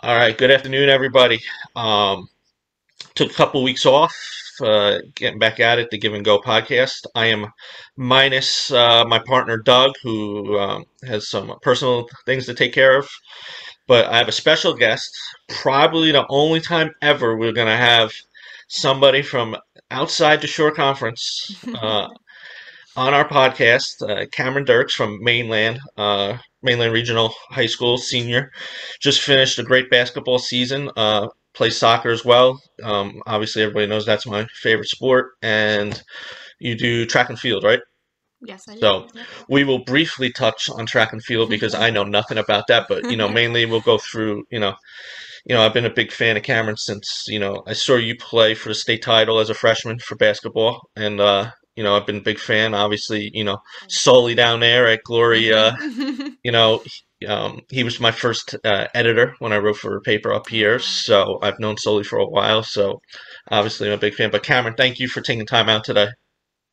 All right, good afternoon, everybody. Took a couple weeks off, getting back at it, the Give and Go podcast. I am minus my partner Doug, who has some personal things to take care of, but I have a special guest. Probably the only time ever we're going to have somebody from outside the Shore Conference on our podcast. Camryn Dirkes from Mainland, Mainland Regional High School senior, just finished a great basketball season. Plays soccer as well. Obviously, everybody knows that's my favorite sport. And you do track and field, right? Yes, I do. So Yep. we will briefly touch on track and field because I know nothing about that. But mainly we'll go through. I've been a big fan of Cameron since I saw you play for the state title as a freshman for basketball, and I've been a big fan. Obviously, Sully down there at Glory. You know, he was my first editor when I wrote for a paper up Oh, here, wow. so I've known Sully for a while. So obviously, I'm a big fan. But Cameron, thank you for taking time out today.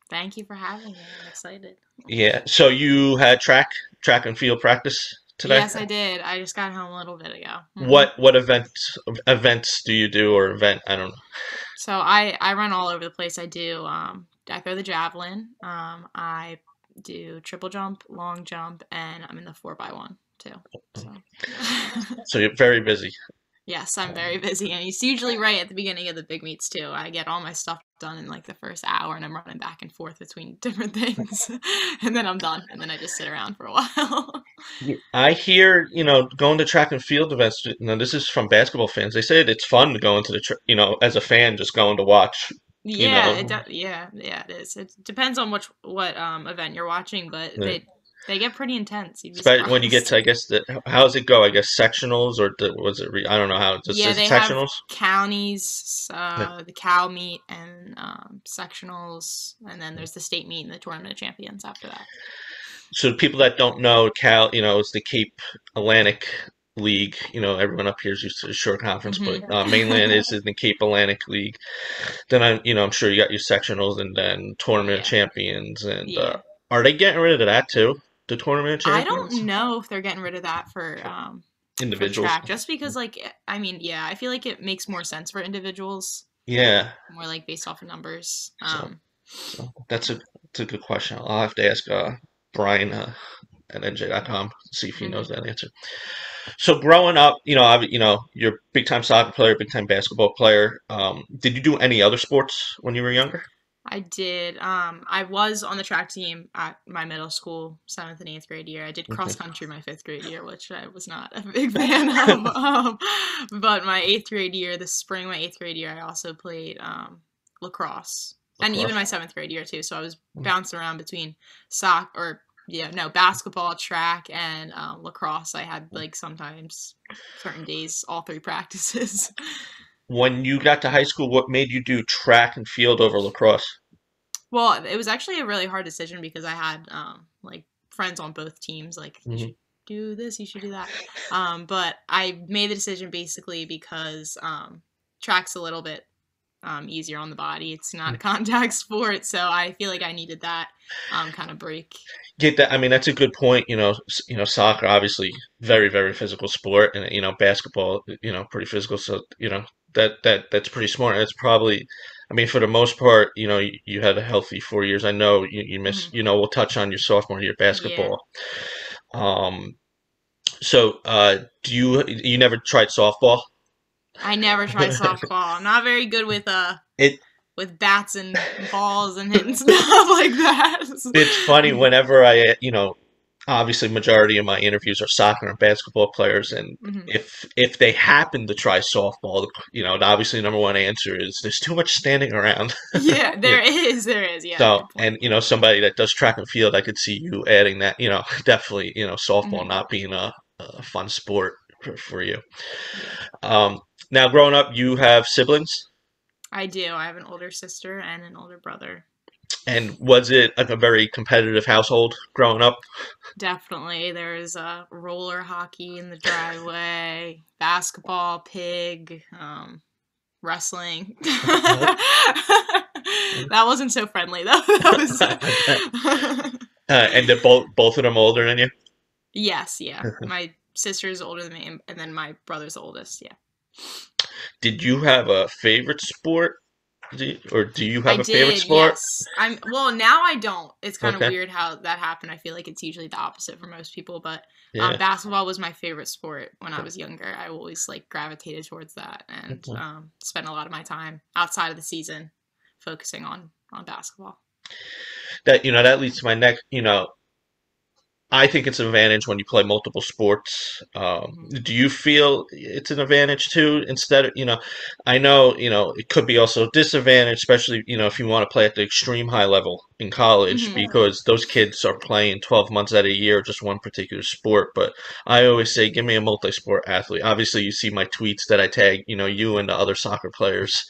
Thank you for having me. I'm excited. Yeah. So you had track and field practice today. Yes, I did. I just got home a little bit ago. What events do you do or event? I don't know. So I run all over the place. I throw the javelin. I do triple jump, long jump, and I'm in the 4x1 too. So So you're very busy. yes, I'm very busy, and it's usually right at the beginning of the big meets too. I get all my stuff done in like the first hour, and I'm running back and forth between different things, and then I'm done, and then I just sit around for a while. I hear, going to track and field events. This is from basketball fans. They say it's fun to go into as a fan, just going to watch. You Yeah, know, yeah, it is. It depends on what event you're watching, but Yeah. they get pretty intense. You'd be Especially when you get surprised. to, I guess, how does it go? I guess sectionals or was it? I don't know how. Yeah, Is it they have sectionals? counties, Yeah. the cow meet, and sectionals, and then there's the state meet and the tournament of champions after that. So people that don't know, Cal, is the Cape Atlantic League. Everyone up here is used to the short conference, but Mainland Hmm. is in the Cape Atlantic League. Then I'm sure you got your sectionals and then tournament of Yeah, champions. And yeah. are they getting rid of that too? The tournament of I champions, don't know if they're getting rid of that for individuals. track, just because I mean, yeah, I feel like it makes more sense for individuals, Yeah. more like based off of numbers. So that's a good question. I'll have to ask Brian at NJ.com see if he knows Mhm. that answer. So growing up, you're a big time soccer player, big time basketball player. Did you do any other sports when you were younger? I did. I was on the track team at my middle school, seventh and eighth grade year. I did cross Okay. country my fifth grade year, which I was not a big fan of. But my eighth grade year, the spring of my eighth grade year, I also played lacrosse, and even Lacrosse. my seventh grade year too. So I was bouncing around between soccer, or yeah, no, basketball, track, and lacrosse. I had like sometimes certain days, all three practices. When you got to high school, what made you do track and field over lacrosse? Well, it was actually a really hard decision because I had like friends on both teams. Like, you Hmm. should do this, you should do that. But I made the decision basically because track's a little bit easier on the body. It's not a contact sport, so I feel like I needed that kind of break. Get that? I mean, that's a good point. Soccer obviously very very physical sport, and basketball, pretty physical. So that's pretty smart. That's probably, I mean, for the most part, you had a healthy 4 years. I know you missed. Hmm. We'll touch on your sophomore year Yeah, basketball. Um, so do you never tried softball? I never tried softball. I'm not very good It with bats and balls and hitting stuff like that. it's funny whenever obviously majority of my interviews are soccer and basketball players, and Hmm. if they happen to try softball, obviously the number one answer is there's too much standing around. Yeah, Yeah. there is. Yeah, So, good point. and somebody that does track and field, I could see you adding that. Definitely, softball Hmm. not being a fun sport for you. Yeah. Now, growing up, you have siblings, I do. I have an older sister and an older brother. and was it like a very competitive household growing up? Definitely. There's roller hockey in the driveway, basketball, pig, wrestling. That wasn't so friendly though. That was And they're both of them older than you? yes, yeah. My sister's older than me, and then my brother's the oldest. Yeah. Did you have a favorite sport? Or do you I have a favorite did, sport? yes. Well, now I don't. It's kind of Okay. weird how that happened. I feel like it's usually the opposite for most people, but Yeah. basketball was my favorite sport when I was younger. I always like gravitated towards that and Mhm. spent a lot of my time outside of the season focusing on basketball. That leads to my next, I think it's an advantage when you play multiple sports. Hmm. Do you feel it's an advantage too? Instead of, I know, it could be also a disadvantage, especially, if you want to play at the extreme high level in college, Hmm. because those kids are playing 12 months out of a year, just one particular sport. But I always say, give me a multi-sport athlete. Obviously, you see my tweets that I tag, you and the other soccer players.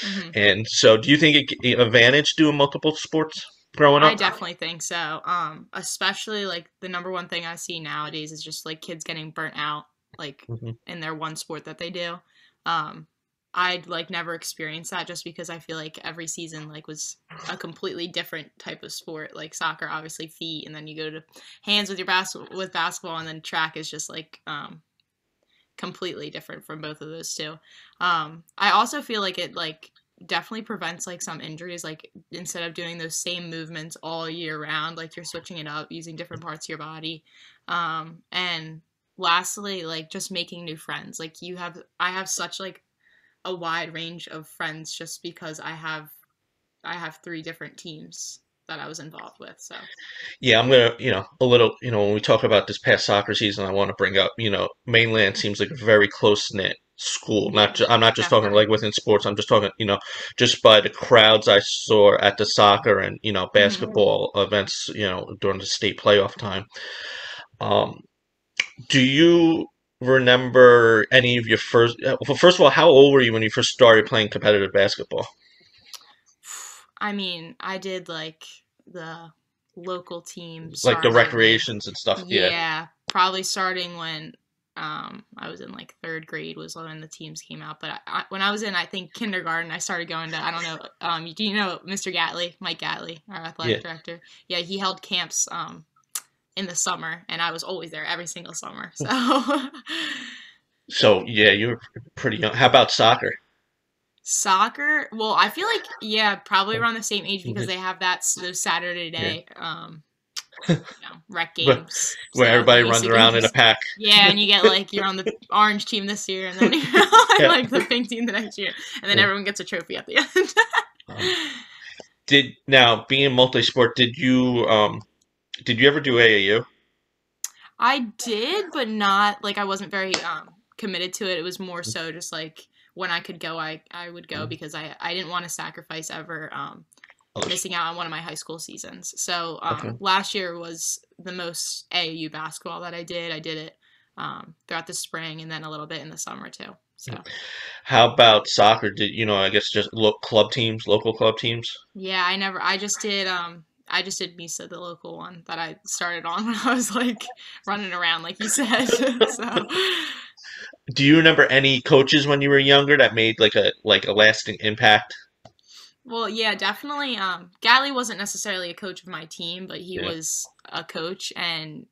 Hmm. And so, do you think it advantage doing multiple sports growing I up? definitely think so. Especially like the number one thing I see nowadays is just like kids getting burnt out, like Hmm. in their one sport that they do. Um, I'd like never experienced that just because I feel like every season like was a completely different type of sport. Like soccer, obviously feet, and then you go to hands with your basketball, and then track is just like completely different from both of those two. I also feel like it like definitely prevents like some injuries. Like instead of doing those same movements all year round, like you're switching it up using different parts of your body. And lastly, like just making new friends. Like I have such like a wide range of friends just because I have three different teams that I was involved with. So Yeah, I'm gonna, a little, when we talk about this past soccer season, I want to bring up, Mainland seems like a very close-knit school. yeah, I'm not just talking definitely. like within sports. I'm just talking, just by the crowds I saw at the soccer and, Hmm. basketball events, during the state playoff time. Um, do you remember any of your first, well, first of all, how old were you when you first started playing competitive basketball? I mean, I did like the local team Like the starting like recreations and stuff. Yeah. yeah, probably starting when I was in like third grade was when the teams came out. But when I was in I think kindergarten, I started going to I don't know. Do you know Mr. Gatley, Mike Gatley, our Yeah. athletic director? Yeah, he held camps in the summer, and I was always there every single summer. So So, yeah, you were pretty young. How about soccer? soccer, well, I feel like yeah, probably around the same age because Mhm. they have those Saturday Yeah. day rec Where games. where So you everybody used runs to go, around in a pack. yeah, and you get like you're on the orange team this year, and then you're on Yeah. like the pink team the next year, and then Yeah. everyone gets a trophy at the end. Um, did now being multi-sport, did you ever do AAU? I did, but not like I wasn't very committed to it. It was more so just like when I could go, I would go Mhm. because I didn't want to sacrifice ever Oh, missing out on one of my high school seasons. So okay. last year was the most AAU basketball that I did. I did it throughout the spring and then a little bit in the summer too. So How about soccer? Did I guess just local club teams? yeah, I just did Misa, the local one that I started on when I was like running around, like you said. So Do you remember any coaches when you were younger that made like a lasting impact? well, yeah, definitely. Galley wasn't necessarily a coach of my team, but he Yeah. was a coach, and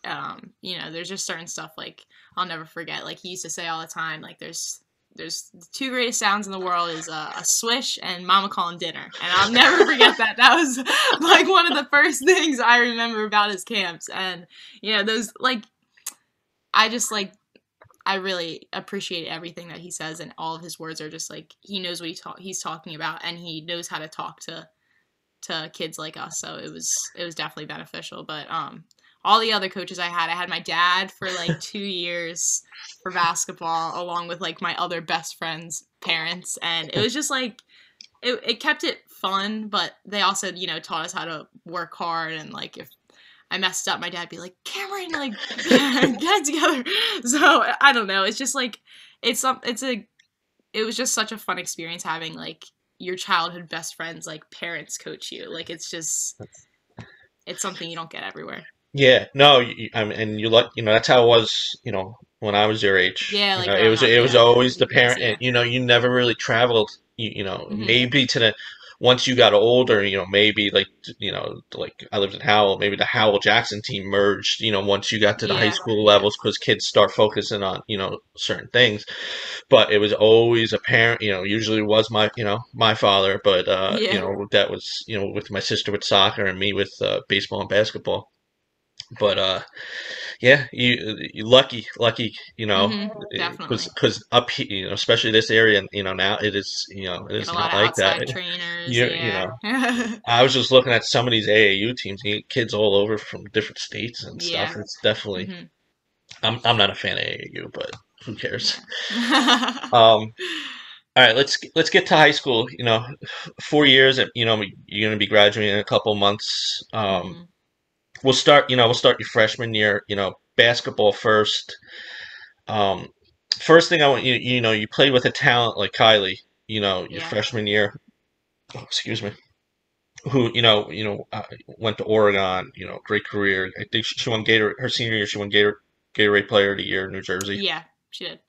there's just certain stuff like I'll never forget. Like he used to say all the time, like there's the two greatest sounds in the world is a swish and mama calling dinner, and I'll never forget that. That was like one of the first things I remember about his camps, and those like I just like I really appreciate everything that he says, and all of his words are just like he knows what he's talking about, and he knows how to talk to kids like us. So it was definitely beneficial. But all the other coaches I had my dad for like 2 years for basketball, along with like my other best friends' parents, and it was just like it kept it fun, but they also taught us how to work hard, and like if I messed up, my dad'd be like, Camryn, like, get it together. So I don't know. It's just like it's some it's a it was just such a fun experience having like your childhood best friends like parents coach you. Like it's something you don't get everywhere. Yeah, no, I mean, and that's how it was, when I was your age. Yeah, like It growing was up. it was Yeah, always the you guys. parent, and Yeah. you never really traveled. Hmm. Maybe to the once you got older, maybe like I lived in Howell, maybe the Howell Jackson team merged, once you got to the high Yeah, school yeah, levels because kids start focusing on, certain things. But it was always a parent, usually was my father, but, yeah. that was, with my sister with soccer and me with baseball and basketball. But yeah, you lucky, Definitely. because up here, especially this area, now it Get is a lot not of like that. outside trainers. You Yeah. know, I was just looking at some of these AAU teams, kids all over from different states and stuff. Yeah. It's definitely, hmm I'm not a fan of AAU, but who cares? Yeah. All right, let's get to high school. 4 years, you're going to be graduating in a couple months. hmm We'll start your freshman year. Basketball first. Um, First thing I want you played with a talent like Kylie. Your Yeah. freshman year. Oh, excuse me. Who went to Oregon. Great career. I think she won Gator her senior year. She won Gatorade Player of the Year in New Jersey. Yeah. She did.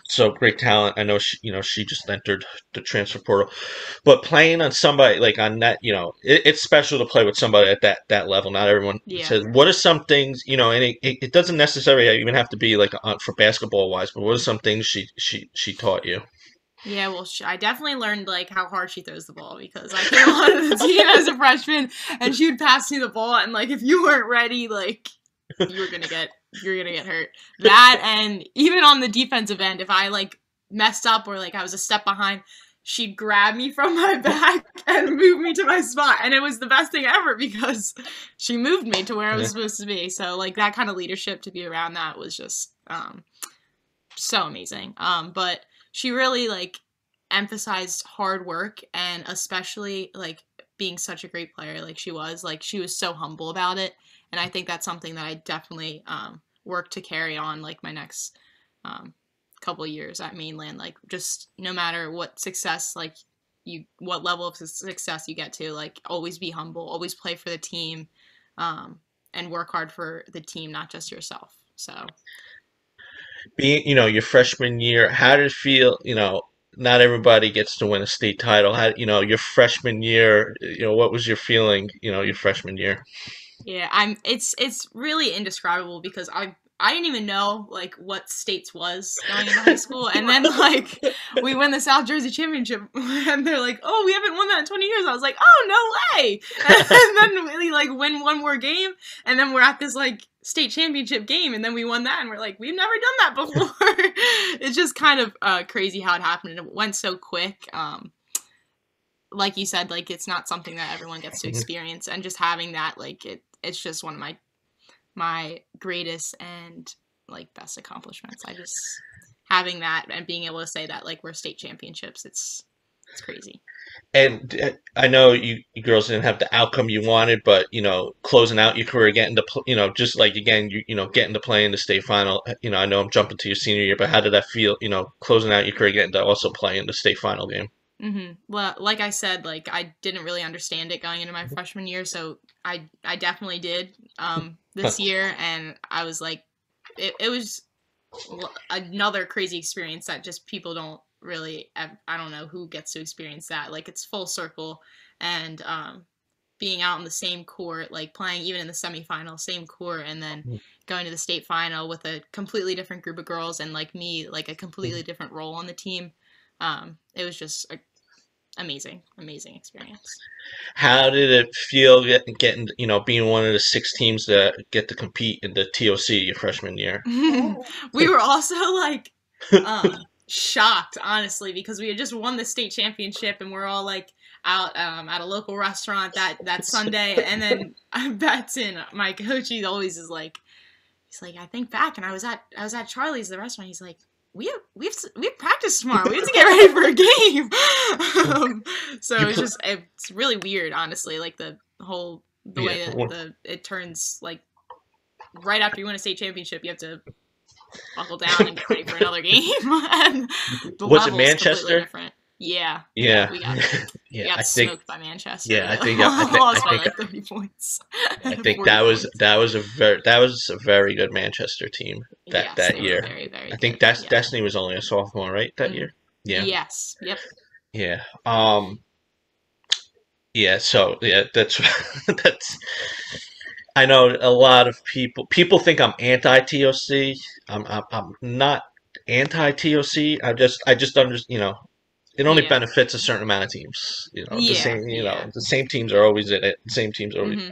So great talent. I know she just entered the transfer portal, but playing on somebody like on that, it's special to play with somebody at that level. Not everyone Yeah. says. What are some things, and it doesn't necessarily even have to be like for basketball wise, but what are some things she taught you? Yeah, well, I definitely learned like how hard she throws the ball because I came onto the team as a freshman and she would pass me the ball and like if you weren't ready, like you were gonna get hurt. That and even on the defensive end, if I like messed up or like I was a step behind, she'd grab me from my back and move me to my spot, and it was the best thing ever because she moved me to where I was Yeah. supposed to be. So like that kind of leadership to be around that was just so amazing. But she really like emphasized hard work and especially like being such a great player like she was so humble about it, and I think that's something that I definitely work to carry on like my next um, couple years at Mainland. Like just no matter what success like what level of success you get to, like always be humble, always play for the team, um, and work hard for the team, not just yourself. So Being, your freshman year, how did it feel? Not everybody gets to win a state title. How, your freshman year, what was your feeling? Your freshman year. yeah, it's really indescribable because I didn't even know like what states was going into high school, and then like we win the South Jersey Championship, and they're like, "Oh, we haven't won that in 20 years." I was like, "Oh, no way!" And then we like win one more game, and then we're at this like state championship game, and then we won that, and we're like, "We've never done that before." It's just kind of crazy how it happened, and it went so quick. Like you said, like it's not something that everyone gets to experience, and just having that, like it's just one of my greatest and like best accomplishments. I just having that and being able to say that like we're state championships, it's crazy. And I know you girls didn't have the outcome you wanted, but closing out your career, getting to just like again, getting to play in the state final. I know I'm jumping to your senior year, but how did that feel? Closing out your career, getting to also play in the state final game. Well, like I said, like I didn't really understand it going into my freshman year, so I definitely did this year, and I was like, it was another crazy experience that just people don't really. I don't know who gets to experience that. Like it's full circle, and being out in the same court, like playing even in the semifinal, same court, and then going to the state final with a completely different group of girls, and like me, like a completely different role on the team. It was just a amazing experience. How did it feel getting, being one of the six teams that get to compete in the TOC your freshman year? We were also like shocked, honestly, because we had just won the state championship and we're all like out at a local restaurant that Sunday, and then Betson, my coach, he always is like, he's like, I think back and I was at Charlie's, the restaurant. He's like, we have practice tomorrow. We have to get ready for a game. So it's really weird, honestly. Like the way that it turns, like right after you win a state championship, you have to buckle down and get ready for another game. And the Was it level's completely Manchester? different. Yeah, Yeah. we got Yeah, we got I think. smoked by Manchester. Yeah, Lost by like 30 points. I think 40 points. that was a very good Manchester team Yes, that they were year. very, very I think good. Yeah. Destiny was only a sophomore, right, that year? Yeah. Yes. Yep. Yeah. Yeah, so yeah, that's that's. I know a lot of people think I'm anti-TOC. I'm not anti-TOC. I just it only Yeah. benefits a certain amount of teams. Yeah. Yeah. The same teams are always in it. The same teams are always, Hmm.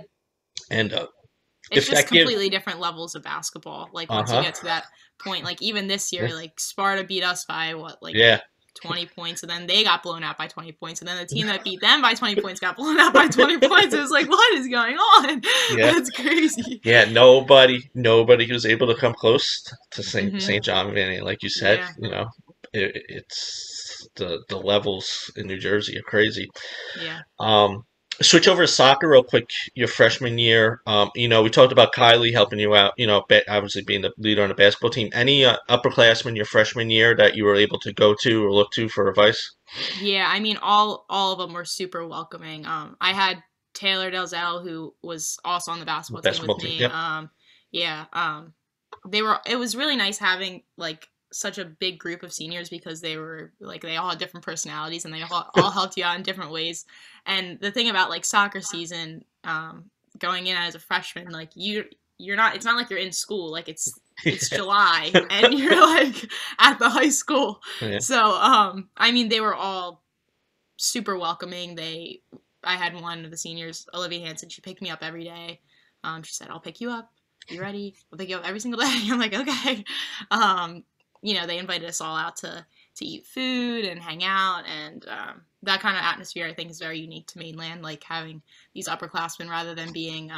and It's if just that gives, completely different levels of basketball. Like once you uh-huh, get to that point, like even this yeah, year, like Sparta beat us by what, like yeah, 20 points, and then they got blown out by 20 points, and then the team that beat them by 20 points got blown out by 20 points. It was like, what is going on? yeah, That's crazy. yeah. Nobody was able to come close to Hmm. St. John Vianney, like you said. Yeah. It's the levels in New Jersey are crazy. Yeah. Um, Switch over to soccer real quick. Your freshman year, we talked about Kylie helping you out. Obviously being the leader on the basketball team. Any upperclassmen your freshman year that you were able to go to or look to for advice? Yeah, I mean all of them were super welcoming. I had Taylor Delzell, who was also on the basketball team Basketball with team. me. Yep. Yeah, they were. It was really nice having like such a big group of seniors because they were like they all had different personalities and they all helped you out in different ways. And the thing about like soccer season, going in as a freshman, like you're not. It's not like you're in school. Like it's July and you're like at the high school. Yeah. So, I mean, they were all super welcoming. I had one of the seniors, Olivia Hansen. She picked me up every day. She said, "I'll pick you up. You ready? I'll pick you up every single day." I'm like, "Okay." Um, they invited us all out to eat food and hang out, and that kind of atmosphere I think is very unique to Mainland. Like having these upperclassmen rather than being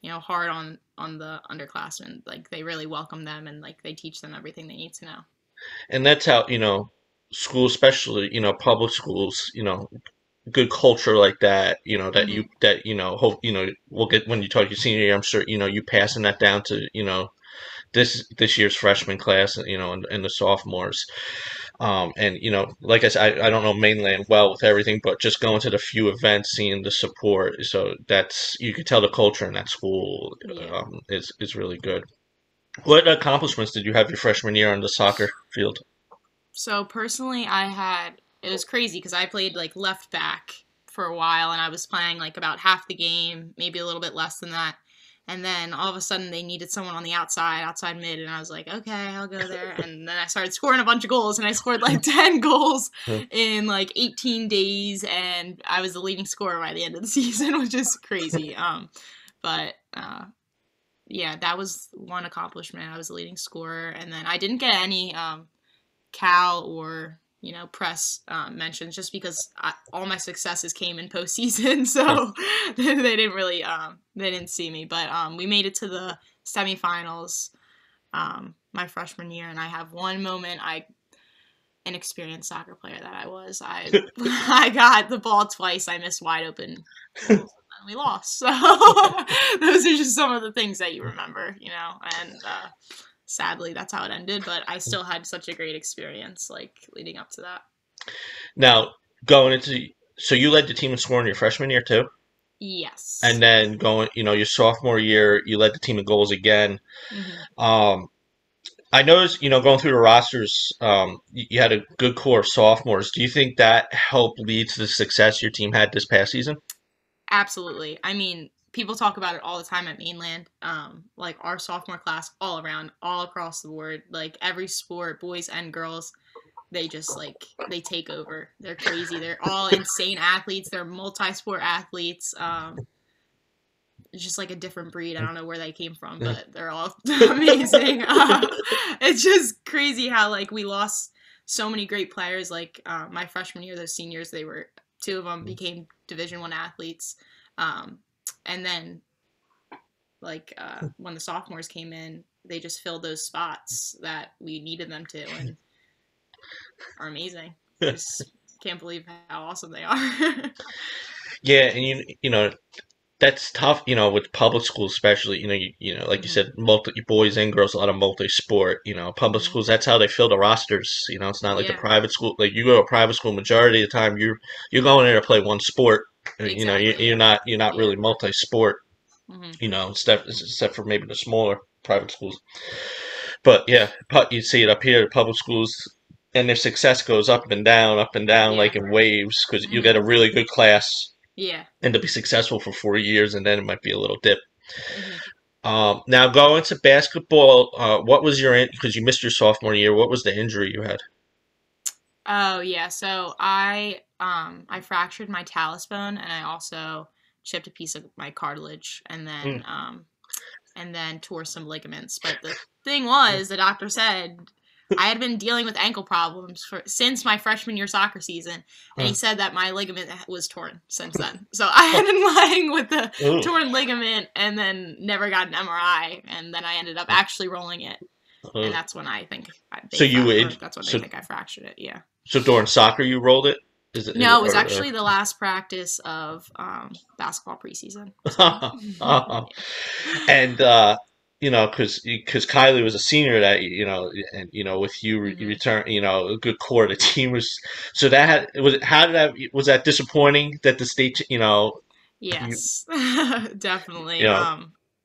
hard on the underclassmen. Like they really welcome them and like they teach them everything they need to know. And that's how, schools, especially, public schools, good culture like that, Hmm. hope, we'll get when you talk your senior year, I'm sure, you passing that down to, this year's freshman class, and the sophomores. And like I said, I don't know Mainland well with everything, but just going to the few events, seeing the support, so that's you could tell the culture in that school Yeah. is really good. What accomplishments did you have your freshman year on the soccer field? So personally, it was crazy because I played like left back for a while and I was playing like about half the game, maybe a little bit less than that. And then all of a sudden they needed someone on the outside mid, and I was like, okay, I'll go there. And then I started scoring a bunch of goals, and I scored like 10 goals in like 18 days, and I was the leading scorer by the end of the season, which is crazy. But yeah, that was one accomplishment. I was the leading scorer, and then I didn't get any Cal or press mentions just because all my successes came in postseason, so they didn't really they didn't see me. But we made it to the semifinals my freshman year, and I have one moment. An experienced soccer player that I was. I got the ball twice. I missed wide open goals, and we lost. So those are just some of the things that you remember, and sadly that's how it ended, but I still had such a great experience like leading up to that. Now, going into so you led the team in scoring your freshman year too, and Yes. then going, your sophomore year, you led the team in goals again. Hmm. Um, I noticed, going through the rosters, you had a good core of sophomores. Do you think that helped lead to the success your team had this past season? Absolutely. I mean, people talk about it all the time at Mainland. Like our sophomore class, all around, all across the board, like every sport, boys and girls, they just like they take over. They're crazy. They're all insane athletes. They're multi-sport athletes. It's just like a different breed. I don't know where they came from, but they're all amazing. It's just crazy how like we lost so many great players. Like my freshman year, those seniors, they were two of them became Division I athletes, um, and then like when the sophomores came in, they just filled those spots that we needed them to, and are amazing. I just can't believe how awesome they are. Yeah, and that's tough, with public schools especially, like you Hmm. said, multi boys and girls, a lot of multi-sport, public Hmm. schools, that's how they fill the rosters. It's not like the Yeah, private school. Like you go to a private school, majority of the time you're going there to play one sport. exactly. You're not Yeah. really multi-sport, Hmm. except for maybe the smaller private schools. But yeah, you see it up here, the public schools, and their success goes up and down, Yeah. like in waves, because you Hmm. get a really good class. Yeah. and to be successful for 4 years, and then it might be a little dip. Hmm. Now going to basketball, what was because you missed your sophomore year? What was the injury you had? Oh yeah, so I fractured my talus bone and I also chipped a piece of my cartilage Mm, and then tore some ligaments. But the thing was, the doctor said I had been dealing with ankle problems since my freshman year soccer season, and he mm, said that my ligament was torn since then. So I had been lying with the mm, torn ligament and then never got an MRI, and then I ended up actually rolling it, and mm. that's when I think So you or would that's when they so think I fractured it. Yeah. so during soccer you rolled it? Is it No, it was or actually the last practice of basketball preseason. So yeah. and because Kylie was a senior that and with you Hmm. return a good core. The team was so that was how did that was that disappointing that the state you Yes, definitely. you know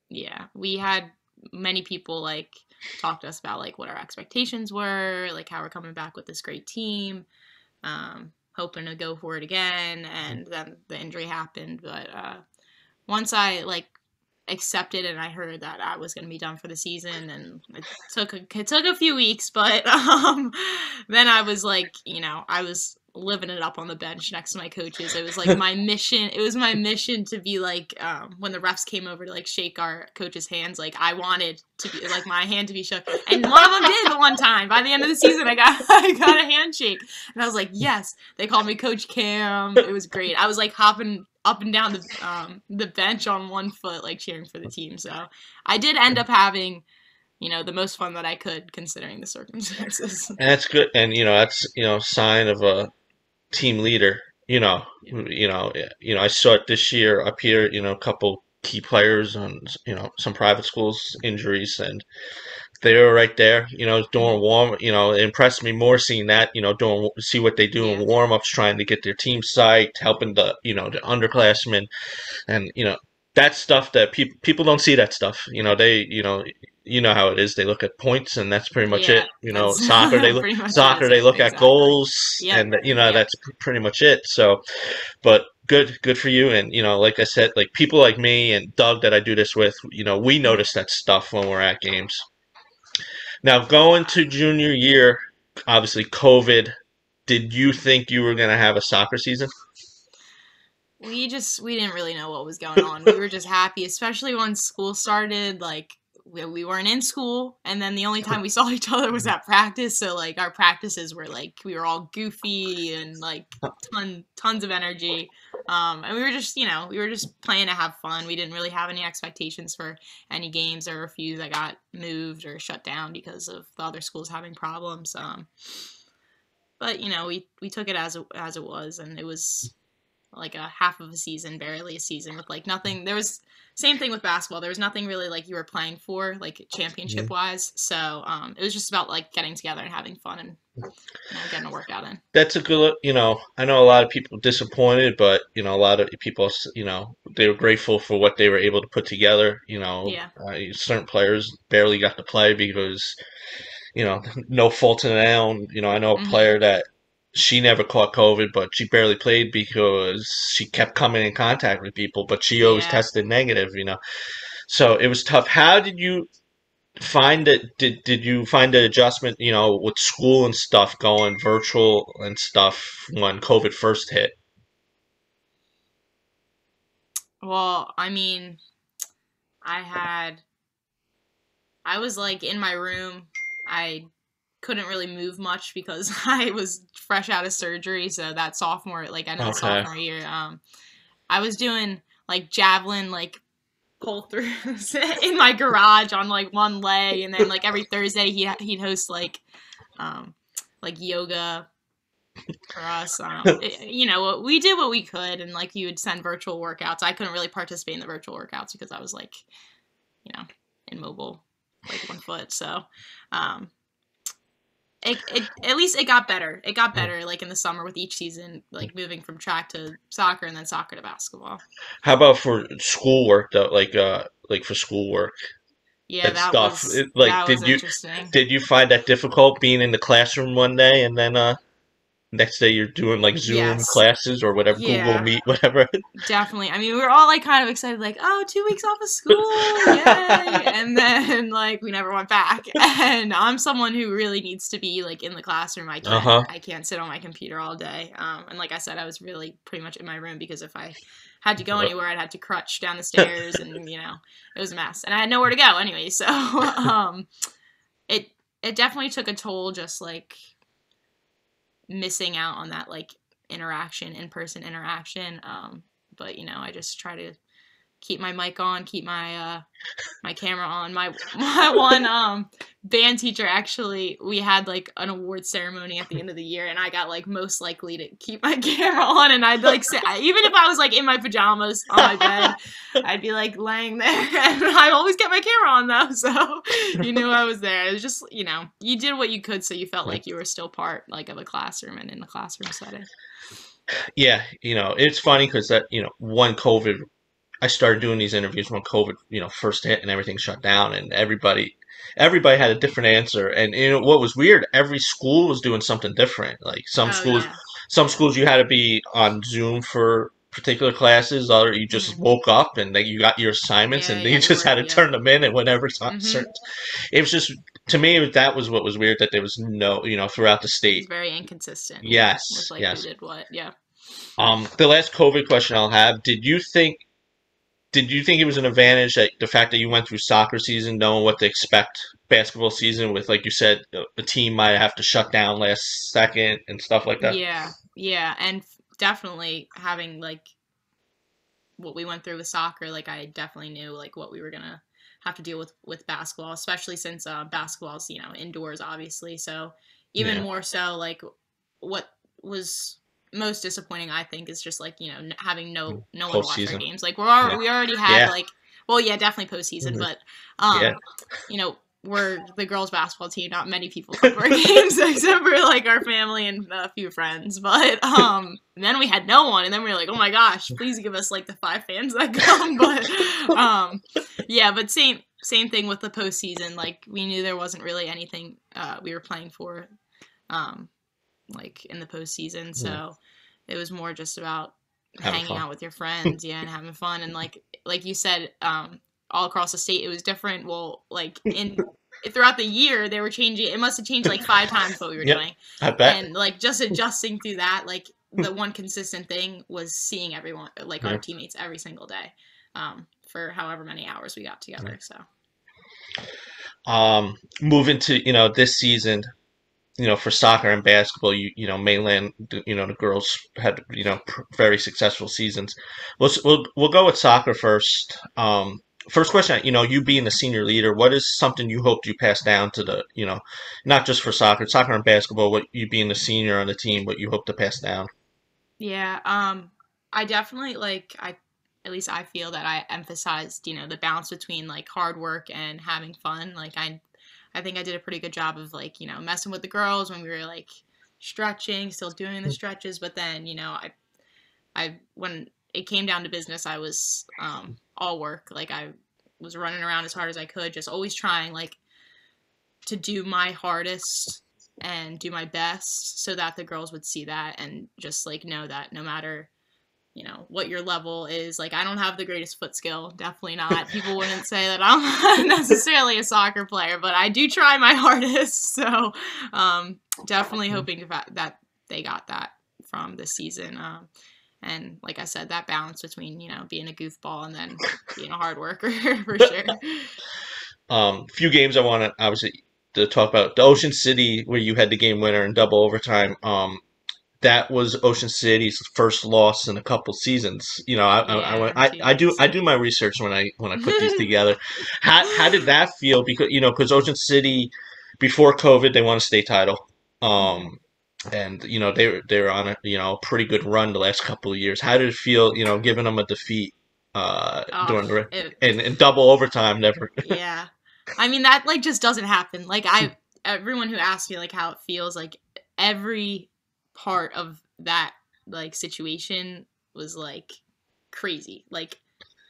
Yeah, we had many people like talk to us about like what our expectations were, like how we're coming back with this great team, hoping to go for it again, and then the injury happened. But once I like accepted and I heard that I was going to be done for the season, and it took a few weeks, but then I was like, I was living it up on the bench next to my coaches. It was like my mission. It was my mission to be like when the refs came over to like shake our coaches' hands, like I wanted to be like my hand to be shook, and one of them did the one time. By the end of the season, I got I got a handshake, and I was like, yes. They called me Coach Cam. It was great. I was like hopping up and down the bench on one foot, like cheering for the team. So I did end up having, the most fun that I could considering the circumstances. and that's good, and that's sign of a team leader. Yeah. I saw it this year up here. A couple key players on some private schools injuries, and they were right there, doing Hmm. warm. It impressed me more seeing that, doing see what they do in Yeah. warm ups, trying to get their team psyched, helping the underclassmen, and that stuff that people don't see that stuff. They how it is. They look at points, and that's pretty much it. Yeah. That's pretty much Soccer is they it. look at Exactly. goals, Yep. and Yep. that's pretty much it. So, but good for you. And like I said, like people like me and Doug that I do this with, we Hmm. notice that stuff when we're at games. Now, going to junior year, obviously COVID. Did you think you were going to have a soccer season? We didn't really know what was going on. We were just happy, especially when school started. Like we weren't in school, and then the only time we saw each other was at practice. So like our practices were like we were all goofy and like tons of energy. And we were just we were just playing to have fun. We didn't really have any expectations for any games. There were a few that got moved or shut down because of the other schools having problems. But we took it as it was, and it was like a half of a season, barely a season with like nothing. There was same thing with basketball. There was nothing really like you were playing for, like championship wise. So it was just about like getting together and having fun and getting a workout in. That's a good, I know a lot of people disappointed, but, a lot of people, they were grateful for what they were able to put together. Yeah. Certain players barely got to play because, no fault in their own. I know a Mhm. player that she never caught COVID, but she barely played because she kept coming in contact with people, but she always Yeah. tested negative. So it was tough. How did you find it? Did you find the adjustment, with school and stuff going virtual and stuff when COVID first hit? Well, I mean, I had I was like in my room. I couldn't really move much because I was fresh out of surgery. So that sophomore, like end of the Okay. sophomore year, I was doing like javelin, like pull throughs in my garage on like one leg, and then like every Thursday he'd host um like yoga for us. We did what we could, and like you would send virtual workouts. I couldn't really participate in the virtual workouts because I was like immobile, like 1 foot. So um it at least it got better. It got better like in the summer with each season, like moving from track to soccer and then soccer to basketball. How about for schoolwork though? Like for schoolwork Yeah, and stuff. Like, that was interesting. did you find that difficult being in the classroom one day and then next day you're doing like Zoom Yes. classes or whatever, Google Yeah. Meet, whatever. Definitely. I mean, we were all like kind of excited, like, oh, 2 weeks off of school, yay! And then like we never went back. And I'm someone who really needs to be like in the classroom. Uh-huh. I can't sit on my computer all day. And like I said, I was really pretty much in my room because if I had to go anywhere, I'd have to crutch down the stairs, and it was a mess. And I had nowhere to go anyway. So it it definitely took a toll, just like missing out on that like in person interaction. But I just try to keep my mic on, keep my camera on. My one band teacher, actually, we had like an award ceremony at the end of the year, and I got like most likely to keep my camera on, and I'd like sit, even if I was like in my pajamas on my bed, I'd be like laying there, and I always get my camera on though, so you knew I was there. It was just you did what you could, so you felt like you were still part like of a classroom and in the classroom setting. Yeah, it's funny because that, one COVID, I started doing these interviews when COVID, first hit and everything shut down, and everybody had a different answer. And what was weird, every school was doing something different. Like Oh yeah, some yeah. schools you had to be on Zoom for particular classes, other you just Hmm. woke up and then you got your assignments Yeah, and you you had to just had work. to Yep. turn them in and whenever Hmm. certain. It was just, to me, that was what was weird, that there was no, throughout the It's state. very inconsistent. Yeah, with Yes, like who yes. did what. Yeah. The last COVID question I'll have: did you think it was an advantage that the fact that you went through soccer season, knowing what to expect basketball season with, like you said, a team might have to shut down last second and stuff like that? Yeah, yeah, and definitely having like what we went through with soccer, like I definitely knew like what we were gonna have to deal with basketball, especially since basketball's indoors, obviously. So even Yeah. more so, like what was most disappointing, I think, is just like having no one to watch our Postseason. games. Like Yeah. we already had Yeah. like, well, yeah, definitely postseason, Mhm. but Yeah. um we're the girls basketball team. Not many people come to our games except for like our family and a few friends. But then we had no one, and then we were like, oh my gosh, please give us like the 5 fans that come. But yeah, but same thing with the postseason. Like we knew there wasn't really anything we were playing for, um, like in the postseason. Yeah. So it was more just about Having hanging fun. out with your friends, yeah, and having fun. And like you said, all across the state, it was different. Well, like in throughout the year, they were changing. It must have changed like 5 times what we were Yep. doing, I bet. and like just adjusting through that. Like the one consistent thing was seeing everyone, like our Yeah. teammates, every single day, for however many hours we got together. So Moving to this season, for soccer and basketball, Mainland, the girls had, very successful seasons. We'll go with soccer first. First question, you being the senior leader, what is something you hoped you passed down to the, not just for soccer and basketball, what you being the senior on the team, what you hope to pass down? yeah, I definitely like I. At least I feel that I emphasized, the balance between like hard work and having fun. Like I think I did a pretty good job of like, messing with the girls when we were like stretching, still doing the stretches. But then, I when it came down to business, I was all work. Like I was running around as hard as I could, just always trying like to do my hardest and do my best so that the girls would see that and just like know that no matter what your level is. Like I don't have the greatest foot skill, definitely not. People wouldn't say that I'm necessarily a soccer player, but I do try my hardest. So definitely hoping that they got that from this season. And like I said, that balance between being a goofball and then being a hard worker for sure. Few games I want to obviously to talk about: the Ocean City where you had the game winner in double overtime. That was Ocean City's first loss in a couple seasons. Yeah, I jeez. do my research when I put these together. How did that feel? Because Ocean City, before COVID, they won a state title. Hmm. And they were on a pretty good run the last couple of years. How did it feel? Giving them a defeat Oh, during the it, in double overtime. Never. yeah. I mean that like just doesn't happen. Like everyone who asks me like how it feels, like every part of that like situation was like crazy. Like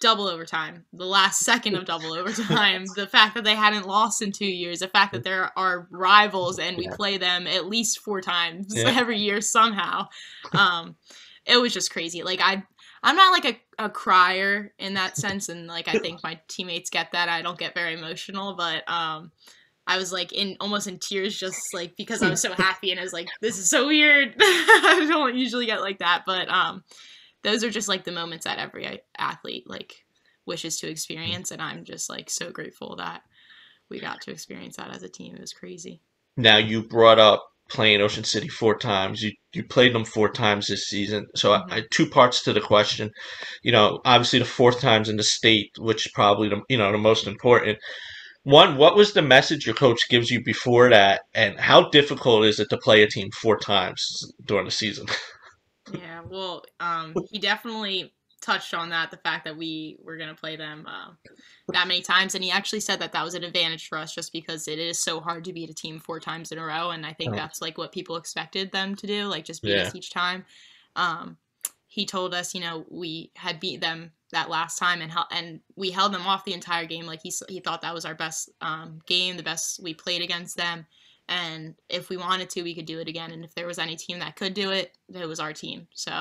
double overtime, the last second of double overtime, the fact that they hadn't lost in 2 years, the fact that there are rivals and we play them at least 4 times every year somehow. It was just crazy. Like, I'm not like a crier in that sense, and like I think my teammates get that. I don't get very emotional, but I was like almost in tears, just like because I was so happy, and I was like, this is so weird. I don't usually get like that, but those are just like the moments that every athlete like wishes to experience, and I'm just like so grateful that we got to experience that as a team. It was crazy. Now you brought up playing Ocean City 4 times. You played them 4 times this season. So I 2 parts to the question. Obviously the 4th time's in the state, which is probably the most important. One, what was the message your coach gives you before that, and how difficult is it to play a team 4 times during the season? Yeah, well, he definitely touched on that, the fact that we were going to play them that many times, and he actually said that that was an advantage for us just because it is so hard to beat a team 4 times in a row, and I think that's like what people expected them to do, like just beat us each time. He told us, we had beat them that last time, and we held them off the entire game. Like he thought that was our best game, the best we played against them. And if we wanted to, we could do it again. And if there was any team that could do it, it was our team. So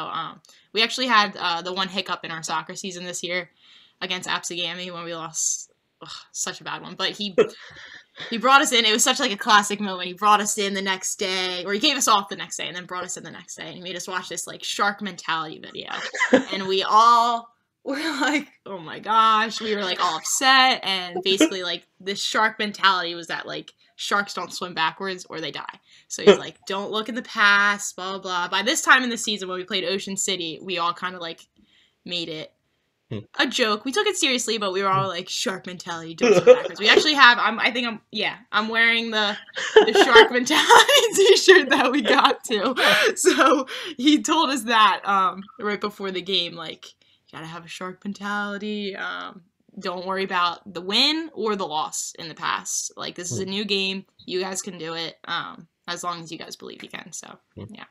we actually had the one hiccup in our soccer season this year against Apsagami when we lost. Ugh, such a bad one. But he brought us in. It was such like a classic moment. He brought us in the next day, or he gave us off the next day and then brought us in the next day. And he made us watch this like shark mentality video. And we all were like, oh my gosh. We were like all upset. And basically like this shark mentality was that like sharks don't swim backwards or they die. So he's like, don't look in the past, blah, blah. By this time in the season when we played Ocean City, we all kind of like made it a joke. We took it seriously, but we were all like, shark mentality, don't swim backwards. We actually have, I'm wearing the shark mentality t-shirt that we got to. So he told us that right before the game, like, you gotta have a shark mentality. Don't worry about the win or the loss in the past. Like, this is a new game. You guys can do it as long as you guys believe you can. So, yeah.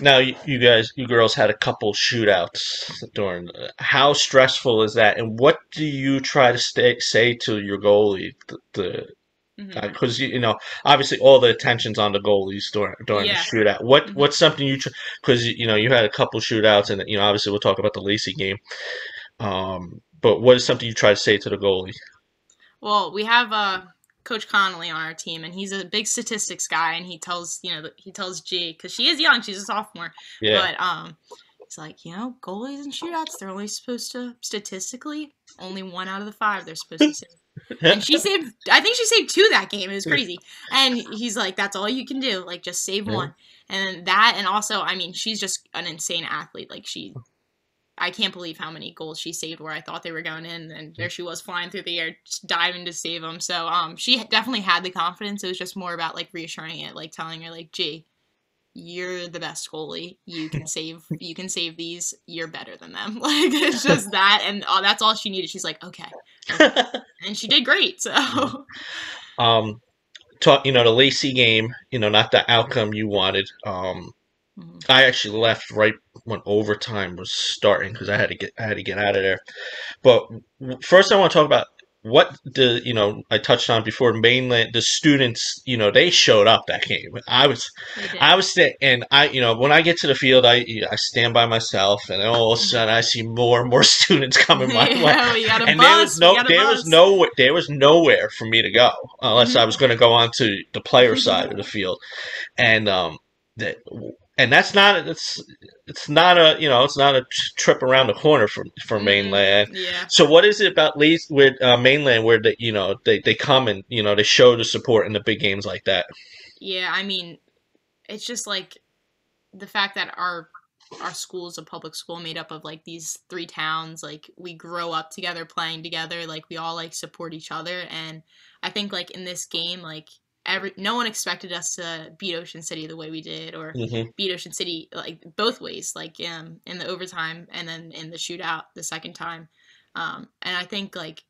Now, you girls had a couple shootouts during. How stressful is that, and what do you try to say to your goalie? Because obviously all the attention's on the goalies during the shootout. What's something because you had a couple shootouts, and obviously we'll talk about the Lacey game. But what is something you try to say to the goalie? Well, we have Coach Connolly on our team, and he's a big statistics guy, and he tells G, because she is young, she's a sophomore, but he's like, goalies and shootouts, they're only supposed to, statistically, only 1 out of the 5 they're supposed to save. And I think she saved 2 that game. It was crazy. And he's like, that's all you can do. Like, just save 1. And that, and also, I mean, she's just an insane athlete. Like, I can't believe how many goals she saved where I thought they were going in, and there she was flying through the air, just diving to save them. So she definitely had the confidence. It was just more about like reassuring it, like telling her like, "Gee, you're the best goalie. You can save these. You're better than them." Like, it's just that, and that's all she needed. She's like, okay. And she did great. So, the Lacey game, not the outcome you wanted. I actually left right when overtime was starting because I had to get out of there. But first, I want to talk about what I touched on before. Mainland, the students, they showed up that game. I was there, and when I get to the field, I stand by myself, and all of a sudden I see more and more students coming my way. We got a and bus. There was nowhere for me to go unless I was going to go onto the player side of the field, and And that's not it's not a trip around the corner for Mainland. Yeah. So what is it about with Mainland where they come and they show the support in the big games like that? Yeah, I mean, it's just like the fact that our school is a public school made up of like these 3 towns. Like, we grow up together, playing together. Like, we all like support each other, and I think like in this game, like, no one expected us to beat Ocean City the way we did, or beat Ocean City like both ways, like in the overtime and then in the shootout the second time. And I think like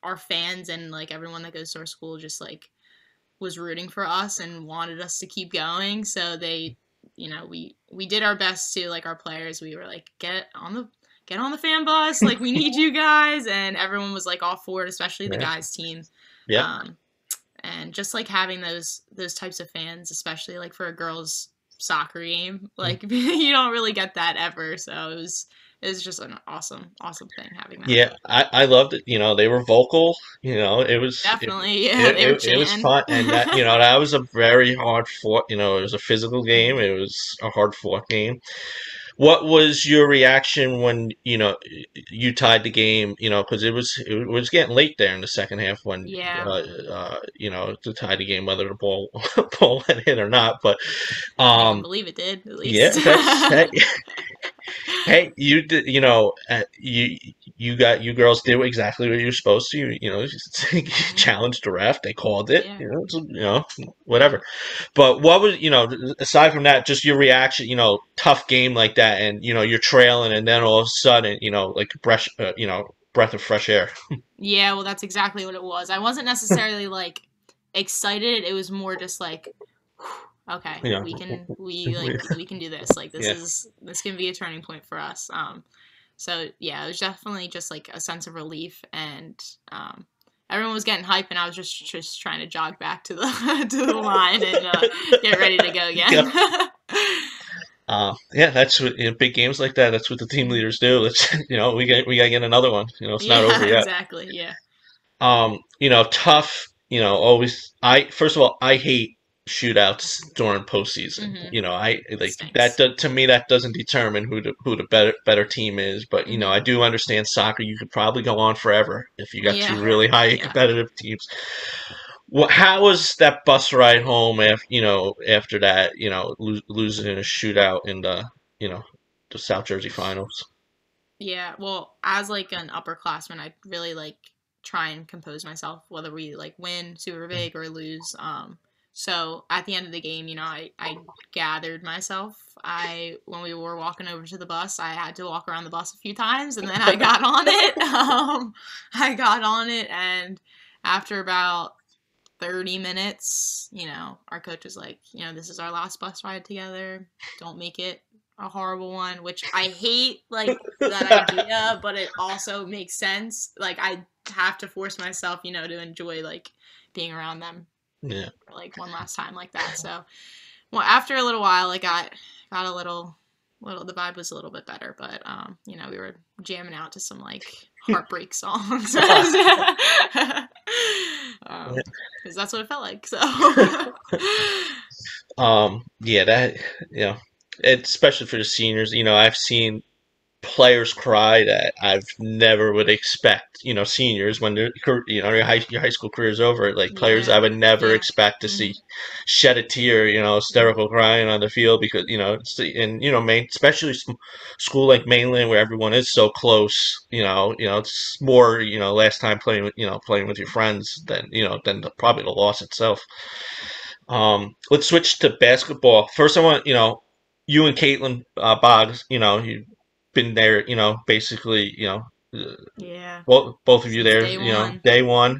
our fans and like everyone that goes to our school just like was rooting for us and wanted us to keep going. So they, we did our best to, like, our players. We were like, get get on the fan bus, like we need you guys, and everyone was like all for it, especially the Yeah. guys team. Yeah. Um, and just like having those types of fans, especially like for a girls soccer game, like you don't really get that ever. So it was just an awesome thing having that. Yeah, I loved it. They were vocal. Definitely, yeah, they were It was chanting. fun, and that was a very hard fought. It was a physical game. Mhm. It was a hard fought game. What was your reaction when you tied the game? Because it was getting late there in the second half when Yeah, to tie the game, whether the ball ball went in or not. But make them um, believe it did at yeah, least. that's hey, you did, you girls did exactly what you were supposed to. You Mhm. challenged the ref. They called it. Yeah, yeah. Whatever. But what was, aside from that, just your reaction, tough game like that, and you're trailing, and then all of a sudden, like breath of fresh air. Yeah, well, that's exactly what it was. I wasn't necessarily like excited. It was more just like, okay, You know, we can do this. Like yeah, this can be a turning point for us. So yeah, it was definitely just like a sense of relief, and everyone was getting hype, and I was just trying to jog back to the to the line and get ready to go go. again. Yeah, that's what big games like that. That's what the team leaders do. Let's we got to get another one. It's not over Yeah, yet. exactly. Yeah. Tough, always I first of all, I hate shootouts during postseason. Mm-hmm. I It like that stinks. to me that doesn't determine who the better team is, but Mm-hmm. I do understand soccer. You could probably go on forever if you got two Yeah. really high Yeah. competitive teams. How was that bus ride home after that, losing in a shootout in the South Jersey finals? Yeah, well, as like an upperclassman, I really like try and compose myself, whether we like win super big or lose. So at the end of the game, I gathered myself. I when we were walking over to the bus, I had to walk around the bus a few times, and then I got on it. I got on it, and after about 30 minutes, our coach was like, this is our last bus ride together. Don't make it a horrible one, which I hate like that idea, but it also makes sense. Like I have to force myself, to enjoy like being around them Yeah. like one last time like that. So, well, after a little while, it got a little the vibe was a little bit better, but we were jamming out to some like heartbreak songs. Because that's what it felt like. So, Yeah, that, especially for the seniors, I've seen players cry that I've never would expect, seniors when your high school career is over, like players I yeah, would never yeah, expect to hmm see shed a tear, hmm hysterical crying on the field because, and, especially school like Mainland where everyone is so close, it's more, last time playing playing with your friends than probably the loss itself. Let's switch to basketball. First, I want you and Caitlin Boggs. You've been there. Basically, yeah. both of you Since there. day one. Day one.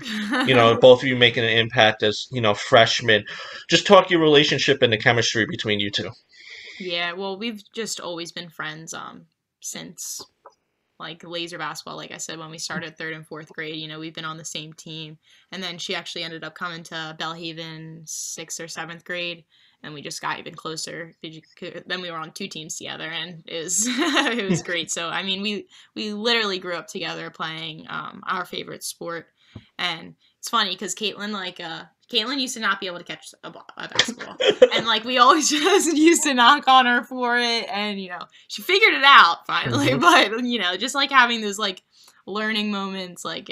Both of you making an impact as freshmen. Just talk your relationship and the chemistry between you two. Yeah, well, we've just always been friends since like laser basketball. Like I said, when we started third and fourth grade, we've been on the same team. And then she actually ended up coming to Bellhaven sixth or seventh grade, and we just got even closer. Then we were on two teams together, and it was it was great. So I mean, we literally grew up together playing our favorite sport, and it's funny because Caitlin used to not be able to catch a basketball, and like we always just used to knock on her for it, and she figured it out finally. Hmm. But just like having those like learning moments, like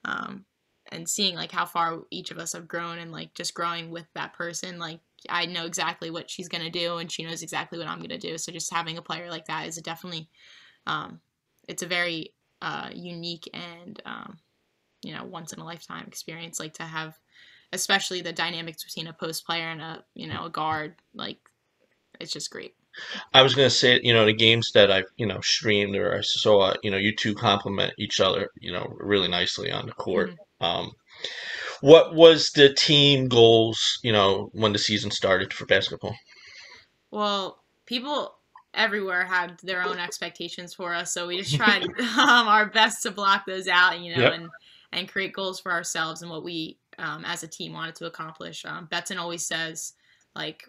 um, and seeing like how far each of us have grown, and like just growing with that person, like I know exactly what she's gonna do, and she knows exactly what I'm gonna do. So just having a player like that is definitely, um, it's a very unique and once in a lifetime experience. Like to have, especially the dynamics between a post player and a guard, like it's just great. I was gonna say, the games that I've streamed or I saw, you two complement each other, really nicely on the court. Mm-hmm. Um, what was the team goals, when the season started for basketball? Well, people. everywhere had their own expectations for us, so we just tried our best to block those out, Yep. and create goals for ourselves and what we as a team wanted to accomplish. Betson always says like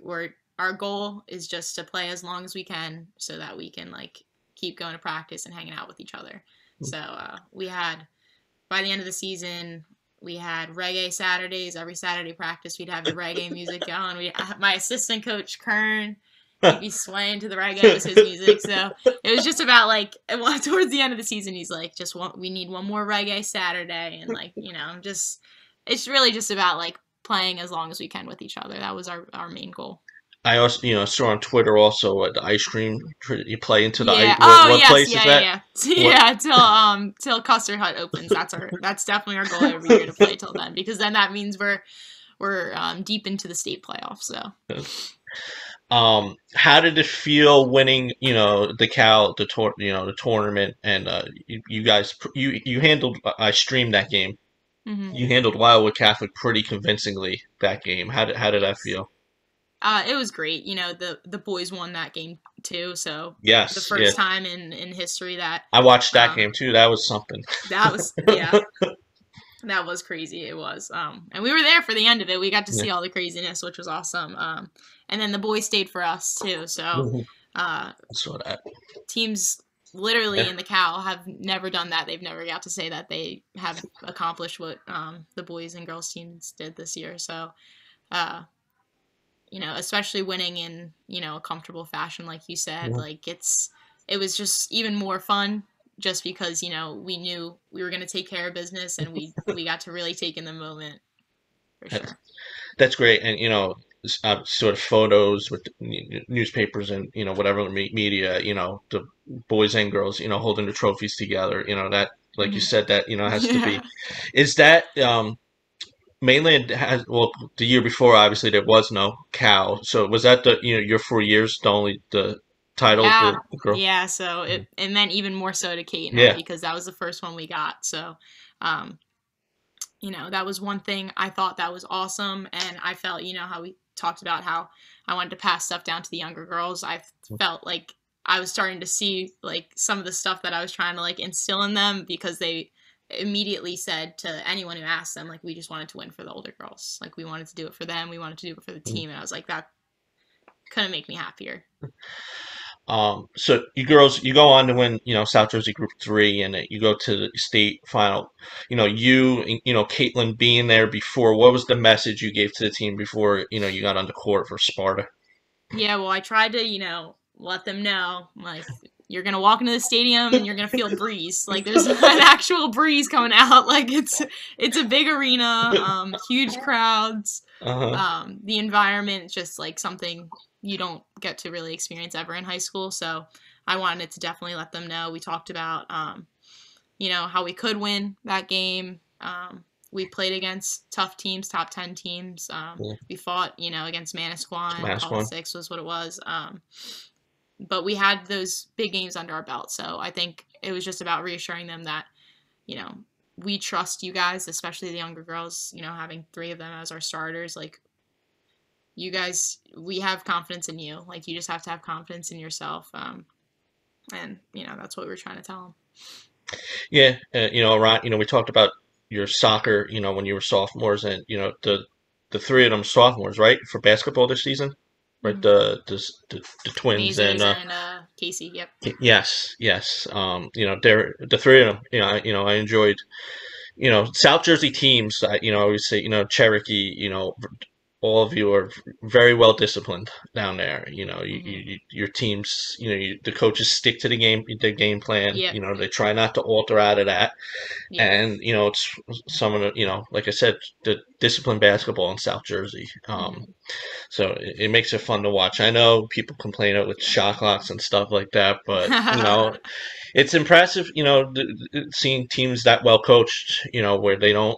our goal is just to play as long as we can so that we can like keep going to practice and hanging out with each other. So we had by the end of the season. We had reggae Saturdays. Every Saturday practice, we'd have the reggae music going. My assistant coach, Kern, he'd be swaying to the reggae. It was his music. So it was just about like towards the end of the season, he's like, we need one more reggae Saturday, and like just it's really just about like playing as long as we can with each other. That was our main goal. I also, saw on Twitter also the ice cream. You play into the ice. Yeah. Oh What yes. place Yeah. is Yeah. that? Yeah. Yeah. Till Custard Hut opens. That's definitely our goal every year to play till then, because then that means we're deep into the state playoffs. So. How did it feel winning? The tournament, and you guys, you handled. I streamed that game. Mm-hmm. You handled Wildwood Catholic pretty convincingly that game. How did that Yes. feel? It was great. The boys won that game too. So the Yes, yeah. first time in history that I watched that um game too. That was something. that was yeah. That was crazy. It was. And we were there for the end of it. We got to Yeah. see all the craziness, which was awesome. And then the boys stayed for us too. So, I saw that. teams literally Yeah. in the Cal have never done that. They've never got to say that they have accomplished what the boys and girls teams did this year. So, especially winning in a comfortable fashion, like you said, Yeah. like it was just even more fun. Just because we knew we were going to take care of business, and we got to really take in the moment for sure. That's great, and sort of photos with newspapers and whatever media, the boys and girls, holding the trophies together. That, like you Mm-hmm. said, that has to be. Yeah. Is that Mainland has, well, the year before obviously there was no cow, so was that your 4 years the only the title Yeah. the girl? Yeah. So it meant even more so to Kate and I, Yeah. because that was the first one we got. So, um, that was one thing I thought that was awesome. And I felt, how we talked about how I wanted to pass stuff down to the younger girls. I felt like I was starting to see like some of the stuff that I was trying to like instill in them, because they immediately said to anyone who asked them, like, we just wanted to win for the older girls. Like, we wanted to do it for them. We wanted to do it for the team. And I was like, that couldn't make me happier. So you girls, you go on to win, South Jersey Group 3, and you go to the state final. Caitlin being there before, what was the message you gave to the team before, you got on the court for Sparta? Yeah, well, I tried to, let them know, like, you're going to walk into the stadium and you're going to feel breeze. Like, there's an actual breeze coming out. Like, it's a big arena, huge crowds. The environment is just, like, something you don't get to really experience ever in high school. So I wanted to definitely let them know. We talked about, how we could win that game. We played against tough teams, top 10 teams. Yeah. We fought, against Manasquan. Manasquan. 6 was what it was. But we had those big games under our belt. So I think it was just about reassuring them that, we trust you guys, especially the younger girls, having 3 of them as our starters. Like, you guys, we have confidence in you. Like, you just have to have confidence in yourself. And, that's what we were trying to tell them. Yeah, Ron, we talked about your soccer, when you were sophomores, and the 3 of them sophomores, right, for basketball this season, right? Mm-hmm. The twins Mazers and Casey. Yep. yes, yes. They're the 3 of them. I enjoyed. South Jersey teams. I always say, Cherokee. All of you are very well disciplined down there. Your teams, the coaches stick to the game plan. Yep. They try not to alter out of that. Yep. And, it's some of the, like I said, the disciplined basketball in South Jersey. So it makes it fun to watch. I know people complain with shot clocks and stuff like that, but, it's impressive, seeing teams that well coached, where they don't,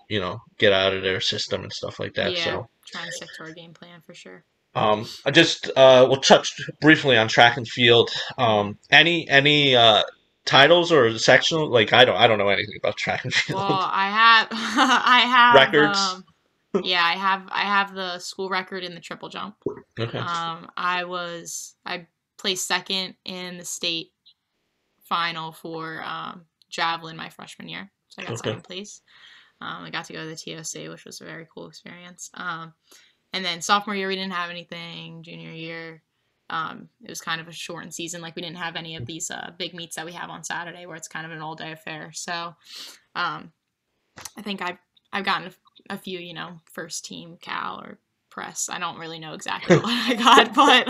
get out of their system and stuff like that. Yeah. So Trying to stick to our game plan for sure. I just we'll touch briefly on track and field. Any titles or sectional? Like, I don't know anything about track and field. Well, I have I have Records. yeah, I have the school record in the triple jump. Okay. I placed second in the state final for javelin my freshman year. So I got Okay. second place. I got to go to the TOC, which was a very cool experience. And then sophomore year, we didn't have anything. Junior year, it was kind of a shortened season. Like, we didn't have any of these big meets that we have on Saturday where it's kind of an all-day affair. So I think I've gotten a few, you know, first team Cal or press. I don't really know exactly what I got, but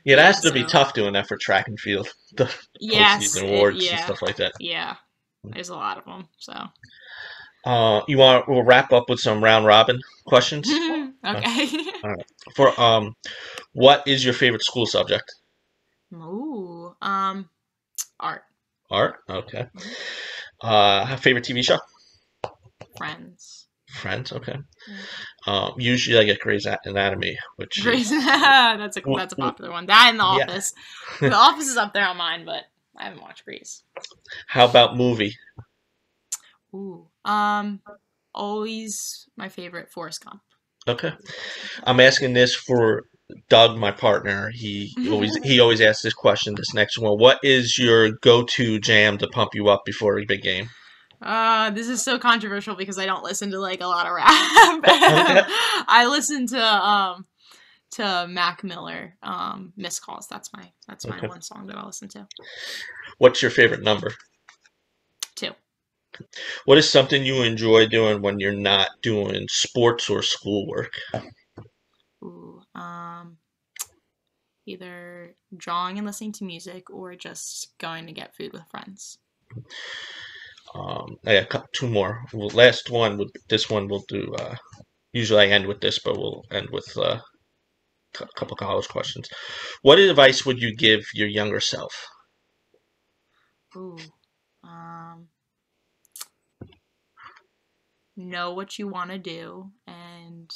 Yeah, that has to be so tough doing that for track and field, the yes, postseason awards and yeah, stuff like that. yeah. There's a lot of them. So We'll wrap up with some round robin questions. Uh, okay. all right. For what is your favorite school subject? Ooh, art. Art. Okay. Mhm. Favorite TV show? Friends. Friends. Okay. Yeah. Usually I get Grey's Anatomy, which Grey's. is That's a popular one. That and The yeah. Office. The Office is up there on mine, but I haven't watched Grey's. How about movie? Ooh. Always my favorite, Forrest Gump. Okay. I'm asking this for Doug, my partner. He always asks this question. This next one. What is your go-to jam to pump you up before a big game? This is so controversial because I don't listen to like a lot of rap. Okay. I listen to Mac Miller, Missed Calls. That's my Okay. one song that I'll listen to. What's your favorite number? 2. What is something you enjoy doing when you're not doing sports or schoolwork? Ooh, either drawing and listening to music or just going to get food with friends. I got two more. Last one. This one we'll do. Usually I end with this, but we'll end with a couple college questions. What advice would you give your younger self? Ooh, know what you want to do and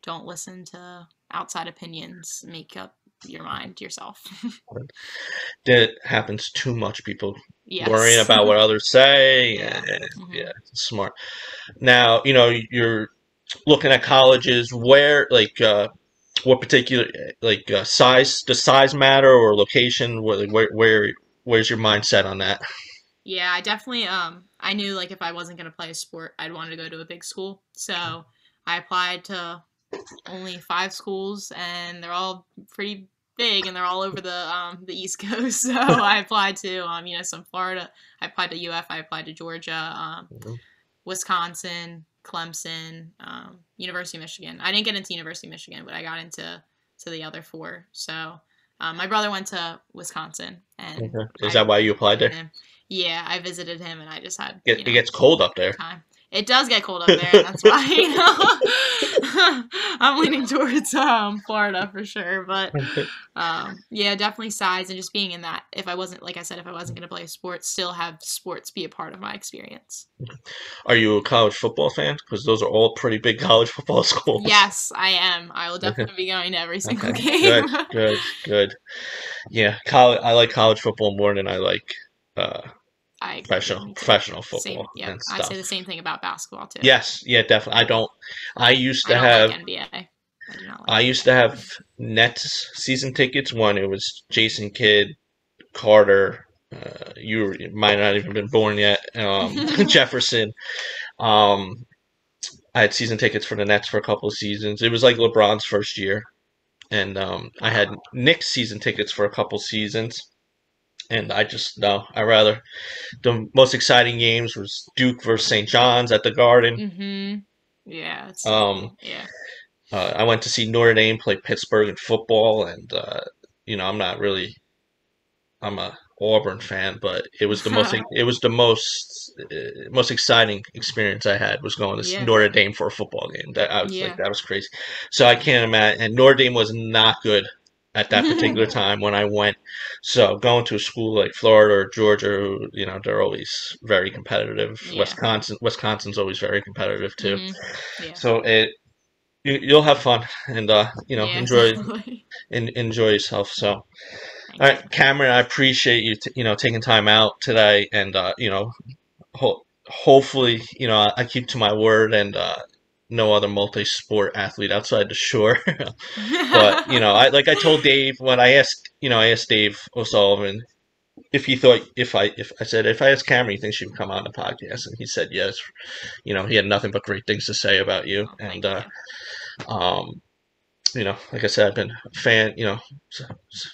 don't listen to outside opinions. Make up your mind yourself. That happens too much. People worrying Yes. about what others say. Yeah. And, Mhm. yeah, smart. Now, you're looking at colleges. Where, like, what particular, like, size? Does size matter or location? Where's your mindset on that? Yeah, I definitely I knew like if I wasn't going to play a sport, I'd want to go to a big school. So, I applied to only 5 schools and they're all pretty big and they're all over the East Coast. So, I applied to some Florida. I applied to UF, I applied to Georgia, Mhm. Wisconsin, Clemson, University of Michigan. I didn't get into University of Michigan, but I got into the other 4. So, my brother went to Wisconsin and Okay. Is I that why you applied visited there? him. Yeah, I visited him and I just had, It gets cold up there. time. It does get cold up there, and that's why I'm leaning towards Florida for sure. But yeah, definitely size and just being in that. If I wasn't, like I said, if I wasn't going to play sports, still have sports be a part of my experience. Are you a college football fan? Because those are all pretty big college football schools. Yes, I am. I will Okay. definitely be going to every single Okay. game. Good. Yeah, college. I like college football more than I like uh, I agree. professional Me too. professional Same. football Yep. and I'd say stuff. the same thing about basketball too. Yes, yeah, definitely. I used I to don't like have NBA. I do not I like used to have Nets season tickets when it was Jason Kidd, Carter. You might not even been born yet. NBA. Jefferson. Um, I had season tickets for the Nets for a couple of seasons. It was like LeBron's first year, and I had Knicks season tickets for a couple seasons. And I just no, I rather the most exciting games was Duke versus St. John's at the Garden. Yeah, it's so Um, cool. Yeah. I went to see Notre Dame play Pittsburgh in football, and I'm not really I'm a Auburn fan, but it was the most exciting experience I had was going to Yeah. Notre Dame for a football game. That I was like Yeah. that was crazy. So I can't imagine. And Notre Dame was not good at that particular time when I went. So going to a school like Florida or Georgia, they're always very competitive. Yeah. Wisconsin's always very competitive too. Yeah. So you'll have fun and Yeah, enjoy definitely. enjoy yourself. So. All Thank you. right, Cameron, I appreciate you, taking time out today, and hopefully, I keep to my word, and no other multi-sport athlete outside the shore. But I told Dave when I asked Dave O'Sullivan if he thought if I asked Camryn, you think she would come on the podcast, and he said yes. He had nothing but great things to say about you, Oh, and thank you. um, like I said, I've been a fan,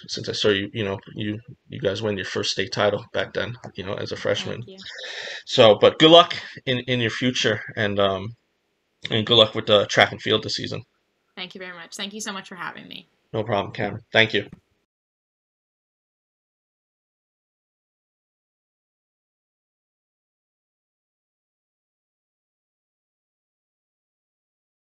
since I saw you, you guys win your first state title back then, as a freshman. Thank you. So, but good luck in your future, and good luck with the track and field this season. Thank you very much. Thank you so much for having me. No problem, Cameron. Thank you.